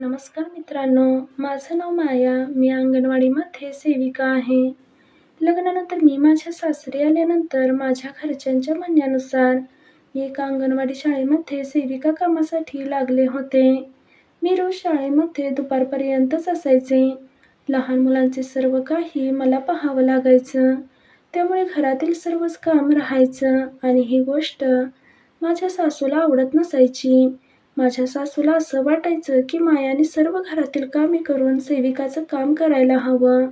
नमस्कार मित्रांनो, माझं नाव माया. मी अंगणवाडीमध्ये सेविका आहे. लग्नानंतर मी माझ्या सासरी आल्यानंतर माझ्या घरच्यांच्या म्हणण्यानुसार मी एका अंगणवाडी शाळेमध्ये सेविका कामासाठी लागले होते. मी रोज शाळेमध्ये दुपारपर्यंतच असायचे. लहान मुलांचे सर्व काही मला पाहावं लागायचं. त्यामुळे घरातील सर्वच काम राहायचं आणि ही गोष्ट माझ्या सासूला आवडत नसायची. माझ्या सासूला असं वाटायचं की मायाने सर्व घरातील कामे करून सेविकाचं काम करायला हवं,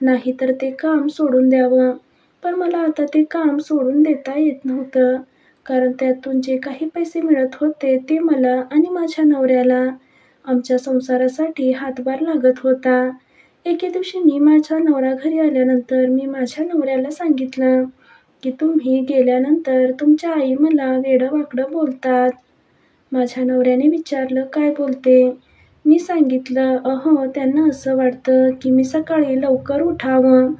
नाहीतर ते काम सोडून द्यावं. पण मला आता ते काम सोडून देता येत नव्हतं, कारण त्यातून जे काही पैसे मिळत होते ते मला आणि माझ्या नवऱ्याला आमच्या संसारासाठी हातभार लागत होता. एके दिवशी मी माझा नवरा घरी आल्यानंतर मी माझ्या नवऱ्याला सांगितलं की तुम्ही गेल्यानंतर तुमच्या आई मला वेडं-वाकडं बोलतात. माझ्या नवऱ्याने विचारलं, "काय बोलते?" मी सांगितलं, "अहो, त्यांना असं वाटतं की मी सकाळी लवकर उठावं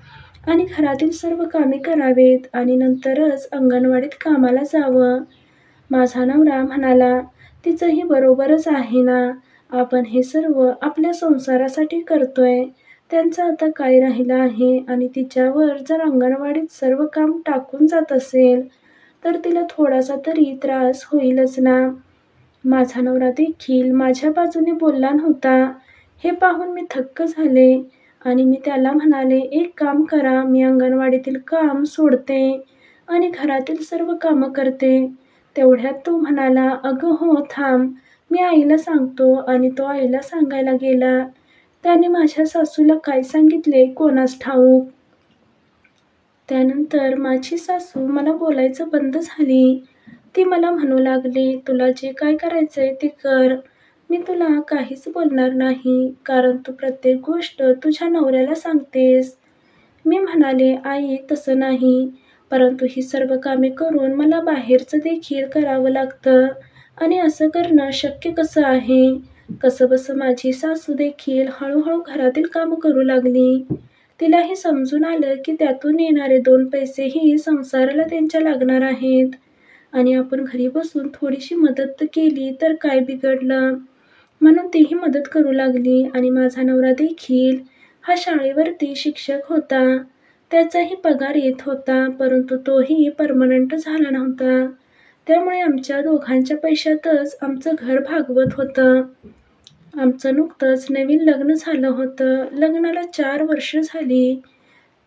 आणि घरातील सर्व कामे करावीत आणि नंतरच अंगणवाडीत कामाला जावं." माझा नवरा म्हणाला, "तिचंही बरोबरच आहे ना. आपण हे सर्व आपल्या संसारासाठी करतोय. त्यांचं आता काय राहिलं आहे आणि तिच्यावर जर अंगणवाडीत सर्व काम टाकून जात असेल, तर तिला थोडासा तरी त्रास होईलच ना." माझा नवरा देखील माझ्या बाजूने बोलला नव्हता. हे पाहून मी थक्क झाले आणि मी त्याला म्हणाले, "एक काम करा, मी अंगणवाडीतील काम सोडते आणि घरातील सर्व कामं करते." तेवढ्यात तो म्हणाला, "अगं हो, थांब, मी आईला सांगतो." आणि तो आईला सांगायला गेला. त्याने माझ्या सासूला काय सांगितले कोणास ठाऊक. त्यानंतर माझी सासू मला बोलायचं बंद झाली. ती मला म्हणू लागली, "तुला जे काय करायचंय ते कर. मी तुला काहीच बोलणार नाही, कारण तू प्रत्येक गोष्ट तुझ्या नवऱ्याला सांगतेस." मी म्हणाले, "आई, तसं नाही, परंतु ही सर्व कामे करून मला बाहेरचं देखील करावं लागतं आणि असं करणं शक्य कसं आहे?" कसंबसं माझी सासू देखील हळूहळू घरातील कामं करू लागली. तिलाही समजून आलं की त्यातून येणारे 2 पैसेही संसाराला त्यांच्या लागणार आहेत आणि आपण घरी बसून थोडीशी मदत केली तर काय बिघडलं. म्हणून तीही मदत करू लागली आणि माझा नवरा देखील हा शाळेवरती शिक्षक होता. त्याचाही पगार येत होता, परंतु तोही पर्मनंट झाला नव्हता. त्यामुळे आमच्या दोघांच्या पैशातच आमचं घर भागवत होतं. आमचं नुकतंच नवीन लग्न झालं होतं. लग्नाला 4 वर्ष झाली.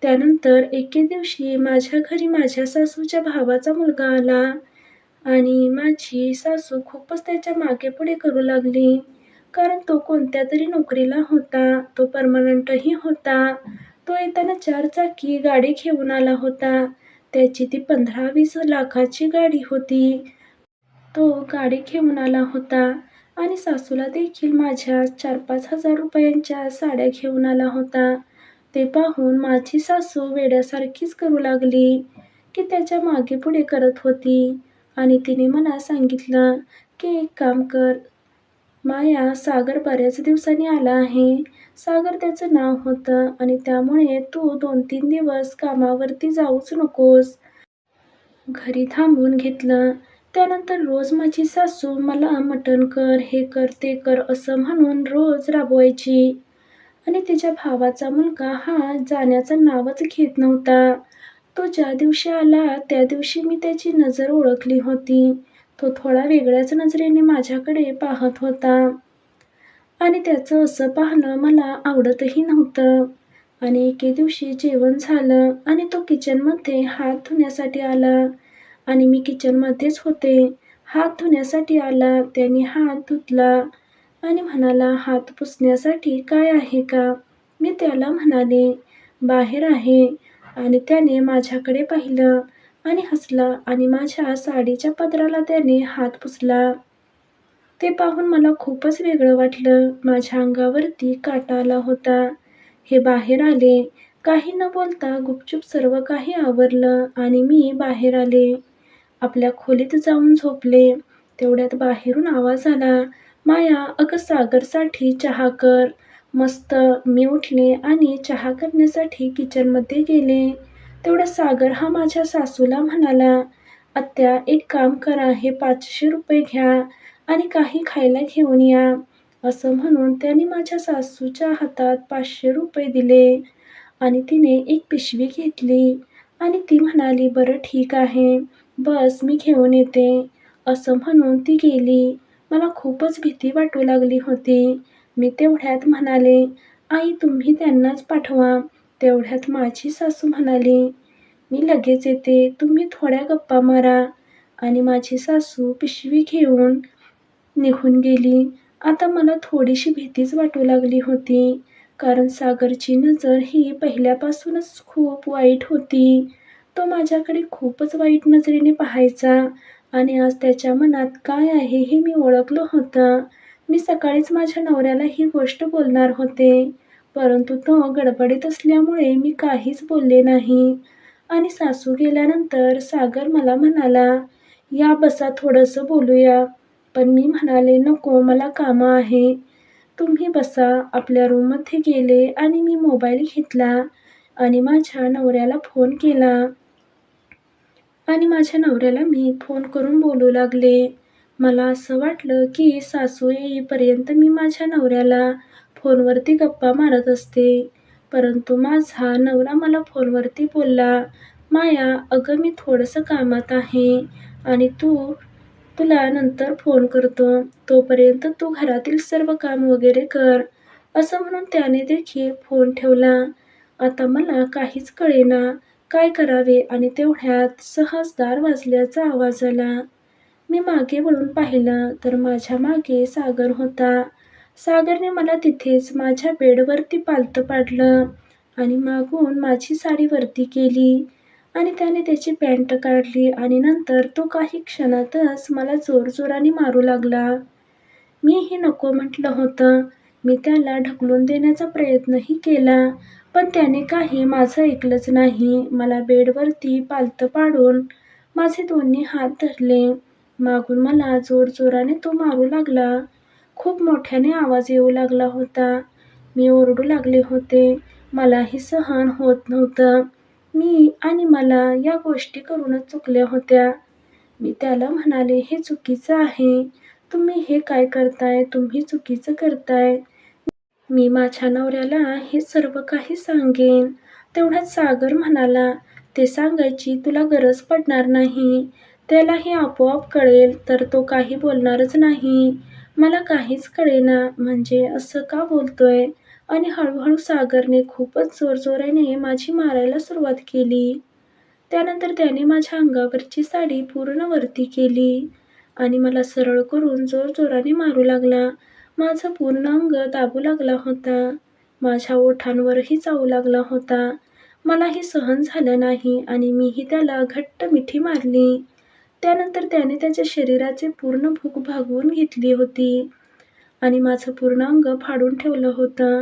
त्यानंतर एके दिवशी माझ्या घरी माझ्या सासूच्या भावाचा मुलगा आला आणि माझी सासू खूपच त्याच्या मागेपुढे करू लागली. कारण तो कोणत्यातरी नोकरीला होता. तो पर्मनंटही होता. तो येताना 4 चाकी गाडी घेऊन आला होता. त्याची ती 15-20 लाखाची गाडी होती. तो गाडी घेऊन आला होता आणि सासूला देखील माझ्या 4-5 हजार रुपयांच्या साड्या घेऊन आला होता. ते पाहून माझी सासू वेड्यासारखीच करू लागली, की त्याच्या मागेपुढे करत होती आणि तिने मला सांगितलं, की "एक काम कर माया, सागर बऱ्याच दिवसांनी आला आहे." सागर त्याचं नाव होतं आणि त्यामुळे तू 2-3 दिवस कामावरती जाऊच नकोस. घरी थांबवून घेतलं. त्यानंतर रोज माझी सासू मला मटण कर, हे कर, ते कर असं म्हणून रोज राबवायची आणि तिच्या भावाचा मुलगा हा जाण्याचं नावच घेत नव्हता. तो ज्या दिवशी आला त्या दिवशी मी त्याची नजर ओळखली होती. तो थोडा वेगळ्याच नजरेने माझ्याकडे पाहत होता आणि त्याचं असं पाहणं मला आवडतही नव्हतं. आणि एके दिवशी जेवण झालं आणि तो किचनमध्ये हात धुण्यासाठी आला आणि मी किचनमध्येच होते. हात धुण्यासाठी आला. त्याने हात धुतला आणि म्हणाला, "हात पुसण्यासाठी काय आहे का?" मी त्याला म्हणाले, "बाहेर आहे." आणि त्याने माझ्याकडे पाहिलं आणि हसला आणि माझ्या साडीच्या पदराला त्याने हात पुसला. ते पाहून मला खूपच वेगळं वाटलं. माझ्या अंगावरती काटा आला होता. हे बाहेर आले. काही न बोलता गुपचूप सर्व काही आवरलं आणि मी बाहेर आले. आपल्या खोलीत जाऊन झोपले. तेवढ्यात बाहेरून आवाज आला, "माया, अगं सागरसाठी चहा कर." मस्त. मी उठले आणि चहा करण्यासाठी किचनमध्ये गेले. तेवढ्यात सागर हा माझ्या सासूला म्हणाला, "आत्या, एक काम करा, हे ₹500 घ्या आणि काही खायला घेऊन या." असं म्हणून त्याने माझ्या सासूच्या हातात ₹500 दिले आणि तिने एक पिशवी घेतली आणि ती म्हणाली, "बरं ठीक आहे, बस मी घेऊन येते." असं म्हणून ती गेली. मला खूपच भीती वाटू लागली होती. मी तेवढ्यात म्हणाले, "आई तुम्ही त्यांनाच पाठवा." तेवढ्यात माझी सासू म्हणाली, "मी लगेच येते, तुम्ही थोड्या गप्पा मारा." आणि माझी सासू पिशवी घेऊन निघून गेली. आता मला थोडीशी भीतीच वाटू लागली होती. कारण सागरची नजर ही पहिल्यापासूनच खूप वाईट होती. तो माझ्याकडे खूपच वाईट नजरेने पाहायचा आणि आज त्याच्या मनात काय आहे हे मी ओळखलं होतं. मी सकाळीच माझ्या नवऱ्याला ही गोष्ट बोलणार होते, परंतु तो गडबडीत असल्यामुळे मी काहीच बोलले नाही. आणि सासू गेल्यानंतर सागर मला म्हणाला, "या बसा थोडंसं बोलूया." पण मी म्हणाले, "नको मला कामं आहे." तुम्ही बसा. आपल्या रूममध्ये गेले आणि मी मोबाईल घेतला आणि माझ्या नवऱ्याला फोन केला आणि माझ्या नवऱ्याला मी फोन करून बोलू लागले. मला असं वाटलं की सासू येईपर्यंत मी माझ्या नवऱ्याला फोनवरती गप्पा मारत असते. परंतु माझा नवरा मला फोनवरती बोलला, "माया, अगं मी थोडंसं कामात आहे आणि तुला नंतर फोन करतो. तोपर्यंत तू घरातील सर्व काम वगैरे कर." असं म्हणून त्याने देखील फोन ठेवला. आता मला काहीच कळेना काय करावे आणि तेवढ्यात सहज दार वाजल्याचा आवाज आला. मी मागे वळून पाहिलं तर माझ्या मागे सागर होता. सागरने मला तिथेच माझ्या बेडवरती पालथं पाडलं आणि मागून माझी साडी वरती केली आणि त्याने त्याची पॅन्ट काढली आणि नंतर तो काही क्षणातच मला जोरजोराने मारू लागला. मीही नको म्हटलं होतं. मी त्याला ढकलून देण्याचा प्रयत्नही केला, पण त्याने काही माझं ऐकलंच नाही. मला बेडवरती पालथं पाडून माझे दोन्ही हात धरले. मागून मला जोरजोराने तो मारू लागला. खूप मोठ्याने आवाज येऊ लागला होता. मी ओरडू लागले होते. मलाही सहन होत नव्हतं. मला या गोष्टी करूनच चुकल्या होत्या. मी त्याला म्हणाले, "हे चुकीचं आहे. तुम्ही हे काय करताय? तुम्ही चुकीचं करताय." मी माझ्या नवऱ्याला हे सर्व काही सांगेन. तेवढ्यात सागर म्हणाला, "ते सांगायची तुला गरज पडणार नाही. त्याला हे आपोआप कळेल तर तो काही बोलणारच नाही." मला काहीच कळेना म्हणजे असं का बोलतोय आणि हळूहळू सागरने खूपच जोरजोराने माझी मारायला सुरुवात केली. त्यानंतर त्याने माझ्या अंगावरची साडी पूर्ण वरती केली आणि मला सरळ करून जोरजोराने मारू लागला. माझं पूर्ण अंग दाबू लागला होता. माझ्या ओठांवरही चावू लागला होता. मलाही सहन झालं नाही आणि मीही त्याला घट्ट मिठी मारली. त्यानंतर त्याने त्याच्या शरीराची पूर्ण भूक भागवून घेतली होती आणि माझं पूर्ण अंग फाडून ठेवलं होतं.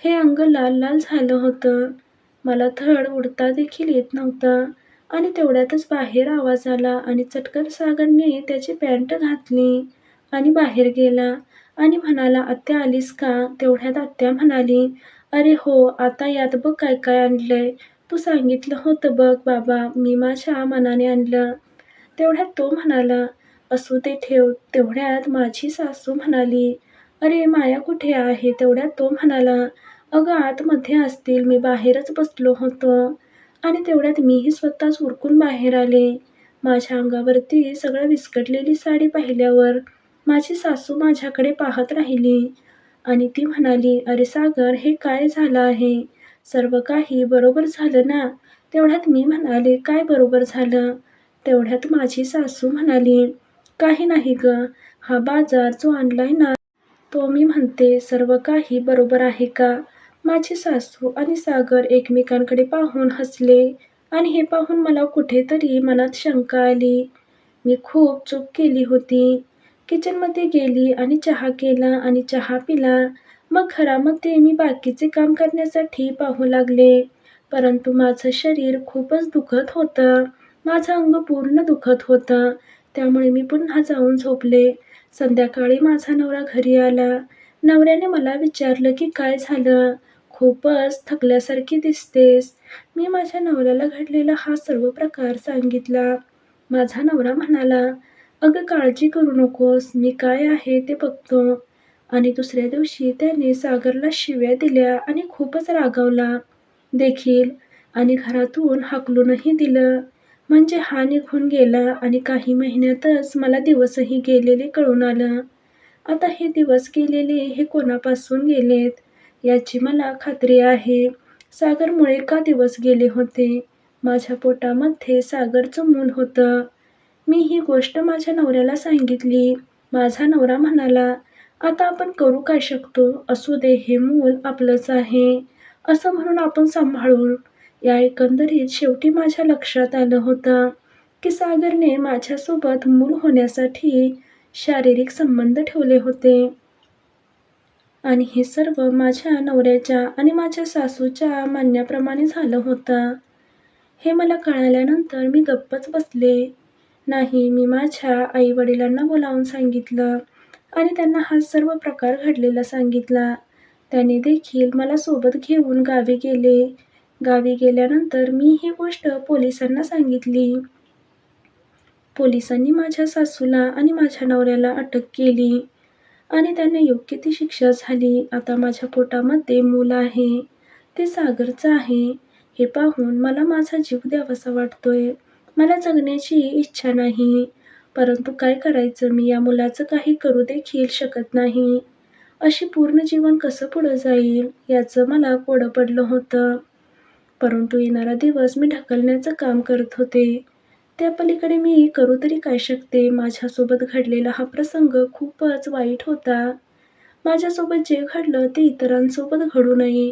हे अंग लाल लाल झालं होतं. मला धड उडता देखील येत नव्हतं आणि तेवढ्यातच बाहेर आवाज आला आणि चटकन सागरने त्याची पॅन्ट घातली आणि बाहेर गेला आणि म्हणाला, "आत्या आलीस का?" तेवढ्यात आत्या म्हणाली, "अरे हो, आता यात बघ काय काय आणलंय. तू सांगितलं होतं बघ बाबा, मी माझ्या मनाने आणलं." तेवढ्यात तो म्हणाला, "असू दे ठेव." तेवढ्यात माझी सासू म्हणाली, "अरे माया कुठे आहे?" तेवढ्यात तो म्हणाला, "अगं आतमध्ये असतील, मी बाहेरच बसलो होतो." आणि तेवढ्यात मीही स्वतःच उरकून बाहेर आले. माझ्या अंगावरती सगळं विस्कटलेली साडी पाहिल्यावर माझी सासू माझ्याकडे पाहत राहिली आणि ती म्हणाली, "अरे सागर, हे काय झालं आहे? सर्व काही बरोबर झालं ना?" तेवढ्यात मी म्हणाले, "काय बरोबर झालं?" तेवढ्यात माझी सासू म्हणाली, "काही नाही गं, हा बाजार जो आणलाय ना, तो मी म्हणते सर्व काही बरोबर आहे का?" माझी सासू आणि सागर एकमेकांकडे पाहून हसले आणि हे पाहून मला कुठेतरी मनात शंका आली. मी खूप चूक केली होती. किचनमध्ये गेली आणि चहा केला आणि चहा पिला. मग घरामध्ये मी बाकीचे काम करण्यासाठी पाहू लागले. परंतु माझं शरीर खूपच दुखत होतं. माझं अंग पूर्ण दुखत होतं. त्यामुळे मी पुन्हा जाऊन झोपले. संध्याकाळी माझा नवरा घरी आला. नवऱ्याने मला विचारलं की "काय झालं? खूपच थकल्यासारखी दिसतेस." मी माझ्या नवऱ्याला घडलेला हा सर्व प्रकार सांगितला. माझा नवरा म्हणाला, "अगं काळजी करू नकोस, मी काय आहे ते बघतो." आणि दुसऱ्या दिवशी त्याने सागरला शिव्या दिल्या आणि खूपच रागावला देखील आणि घरातून हाकलूनही दिलं. म्हणजे हा निघून गेला आणि काही महिन्यातच मला दिवसही गेलेले कळून आलं. आता हे दिवस गेलेले हे कोणापासून गेलेत, याची मला खात्री आहे. सागरमुळे का दिवस गेले होते? माझ्या पोटामध्ये सागरचं मूल होतं. मी ही गोष्ट माझ्या नवऱ्याला सांगितली. माझा नवरा म्हणाला, "आता आपण करू काय शकतो? असू दे, हे मूल आपलंच आहे, असं म्हणून आपण सांभाळू." या एकंदरीत शेवटी माझ्या लक्षात आलं होतं, की सागरने माझ्यासोबत मूल होण्यासाठी शारीरिक संबंध ठेवले होते. आणि हे सर्व माझ्या नवऱ्याच्या आणि माझ्या सासूच्या म्हणण्याप्रमाणे झालं होतं. हे मला कळाल्यानंतर मी गप्पच बसले नाही. मी माझ्या आई-वडिलांना बोलावून सांगितलं आणि त्यांना हा सर्व प्रकार घडलेला सांगितला. त्यांनी देखील मला सोबत घेऊन गावी गेले. गावी गेल्यानंतर मी ही गोष्ट पोलिसांना सांगितली. पोलिसांनी माझ्या सासूला आणि माझ्या नवऱ्याला अटक केली आणि त्यांना योग्य ती शिक्षा झाली. आता माझ्या पोटामध्ये मूल आहे, ते सागरचं आहे. हे पाहून मला माझा जीव द्यावासा वाटतोय. मला जगण्याची इच्छा नाही. परंतु काय करायचं? मी या मुलाचं काही करू देखील शकत नाही. अशी पूर्ण जीवन कसं पुढं जाईल याचं मला कोडं पडलं होतं. परंतु येणारा दिवस मी ढकलण्याचं काम करत होते. त्या पलीकडे मी करू तरी काय शकते? माझ्यासोबत घडलेला हा प्रसंग खूपच वाईट होता. माझ्यासोबत जे घडलं ते इतरांसोबत घडू नये